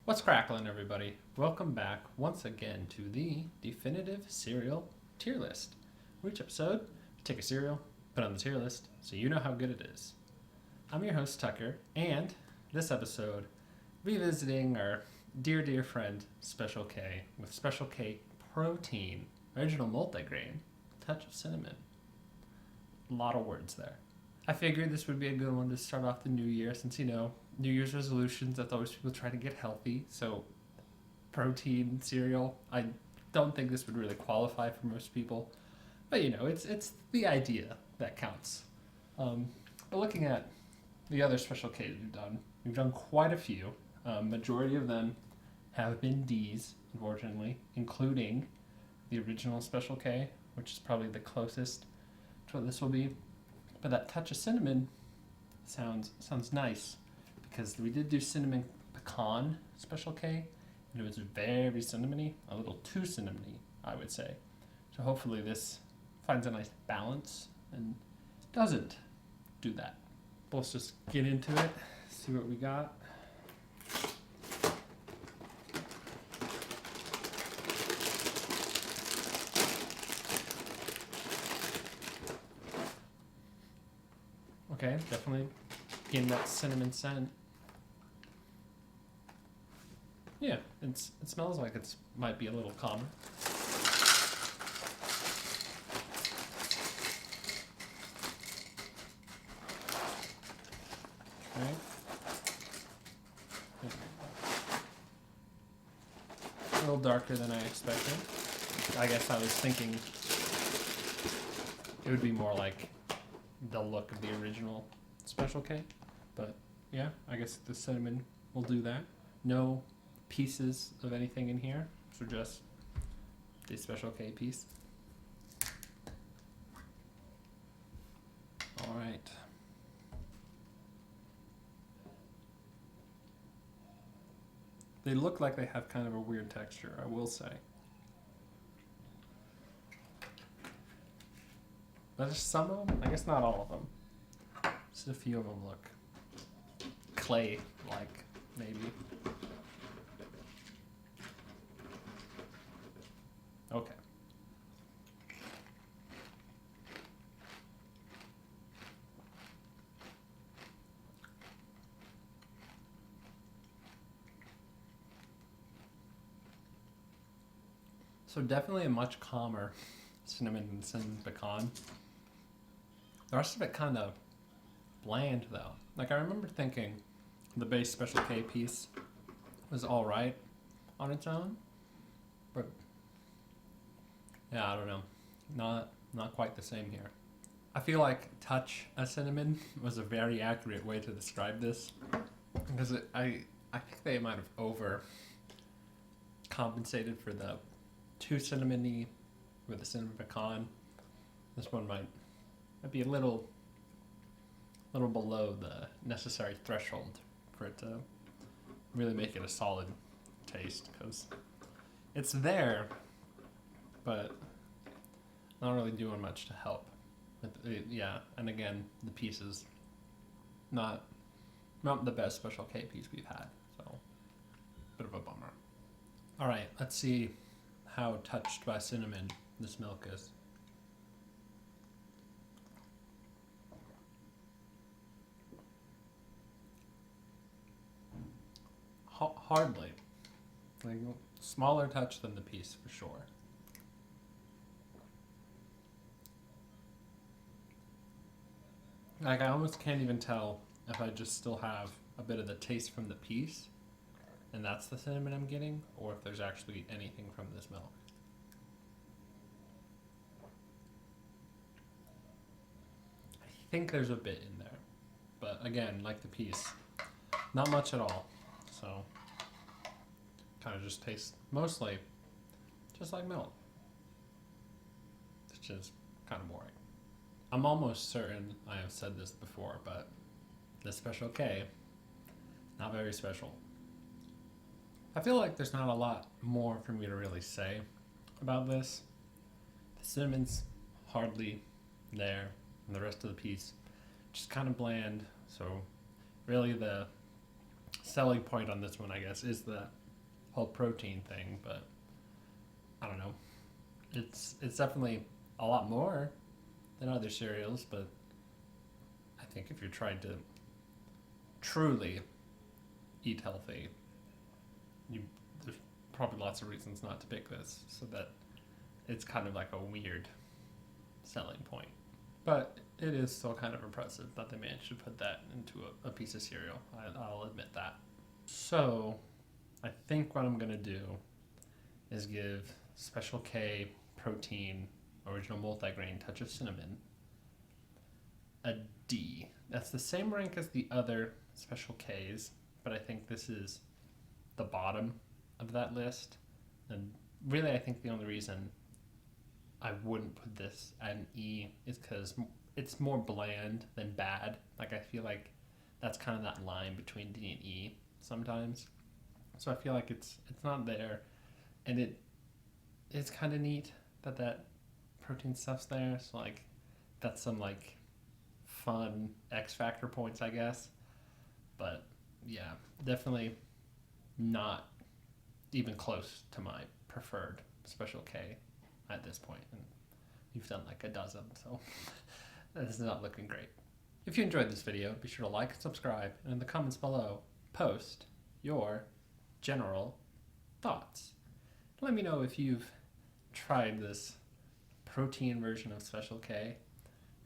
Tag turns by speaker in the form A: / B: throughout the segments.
A: What's crackling, everybody? Welcome back once again to the definitive cereal tier list. For each episode, take a cereal, put it on the tier list, so you know how good it is. I'm your host, Tucker, and this episode, revisiting our dear friend, Special K, with Special K protein, original multigrain, touch of cinnamon. A lot of words there. I figured this would be a good one to start off the new year since, New Year's resolutions, that's always people try to get healthy. So, protein cereal, I don't think this would really qualify for most people. But, it's the idea that counts. But looking at the other Special K's we've done quite a few. Majority of them have been D's, unfortunately, including the original Special K, which is probably the closest to what this will be. But that touch of cinnamon sounds nice because we did do cinnamon pecan Special K, and it was very cinnamony, a little too cinnamony, I would say. So hopefully this finds a nice balance and doesn't do that. Let's just get into it, see what we got. Okay, definitely getting that cinnamon scent. Yeah, it smells like it might be a little calmer. Okay. A little darker than I expected. I guess I was thinking it would be more like the look of the original Special K, but yeah, I guess the cinnamon will do that. No pieces of anything in here, so just the Special K piece. All right. They look like they have kind of a weird texture, I will say. But just some of them, I guess not all of them. Just a few of them look clay-like, maybe. Okay. So definitely a much calmer cinnamon and cinnamon pecan. The rest of it kind of bland though. Like I remember thinking the base Special K piece was alright on its own, but yeah, I don't know. Not quite the same here. I feel like touch of cinnamon was a very accurate way to describe this because I think they might have over compensated for the too cinnamony with the cinnamon pecan. This one might be a little below the necessary threshold for it to really make it a solid taste because it's there, but not really doing much to help. Yeah, and again, the pieces not the best Special K piece we've had, so bit of a bummer. All right, let's see how touched by cinnamon this milk is. Hardly. Like, smaller touch than the piece for sure. Like I almost can't even tell if I just still have a bit of the taste from the piece and that's the cinnamon I'm getting, or if there's actually anything from this milk. I think there's a bit in there, but again, like the piece, not much at all. So kind of just tastes mostly just like milk, which is kind of boring. I'm almost certain I have said this before, but the Special K, not very special. I feel like there's not a lot more for me to really say about this. The cinnamon's hardly there, and the rest of the piece just kind of bland. So really the selling point on this one, I guess, is the whole protein thing, but I don't know. It's definitely a lot more than other cereals, but I think if you're trying to truly eat healthy, there's probably lots of reasons not to pick this, so that it's kind of like a weird selling point. But it is still kind of impressive that they managed to put that into a piece of cereal. I'll admit that. So I think what I'm going to do is give Special K Protein Original Multigrain Touch of Cinnamon a D. That's the same rank as the other Special Ks, but I think this is the bottom of that list. And really, I think the only reason I wouldn't put this at an E is because it's more bland than bad. Like, I feel like that's kind of that line between D and E sometimes. So I feel like it's not there, and it's kind of neat that protein stuff's there. So like, that's some like fun X factor points, I guess. But yeah, definitely not even close to my preferred Special K at this point. And you've done like a dozen, so this is not looking great. If you enjoyed this video, be sure to like and subscribe, and in the comments below, post your general thoughts. Let me know if you've tried this protein version of Special K.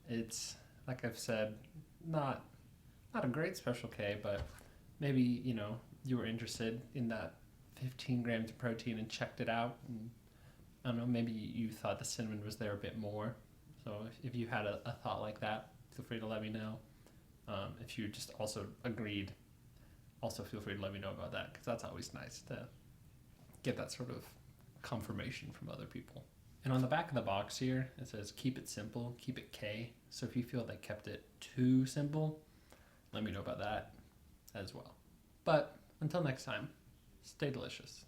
A: It's, like I've said, not a great Special K, but maybe, you were interested in that 15 grams of protein and checked it out, and I don't know, maybe you thought the cinnamon was there a bit more. So if you had a thought like that, feel free to let me know. If you just also agreed, also feel free to let me know about that, because that's always nice to get that sort of confirmation from other people. And on the back of the box here, it says keep it simple, keep it K. So if you feel they kept it too simple, let me know about that as well. But until next time, stay delicious.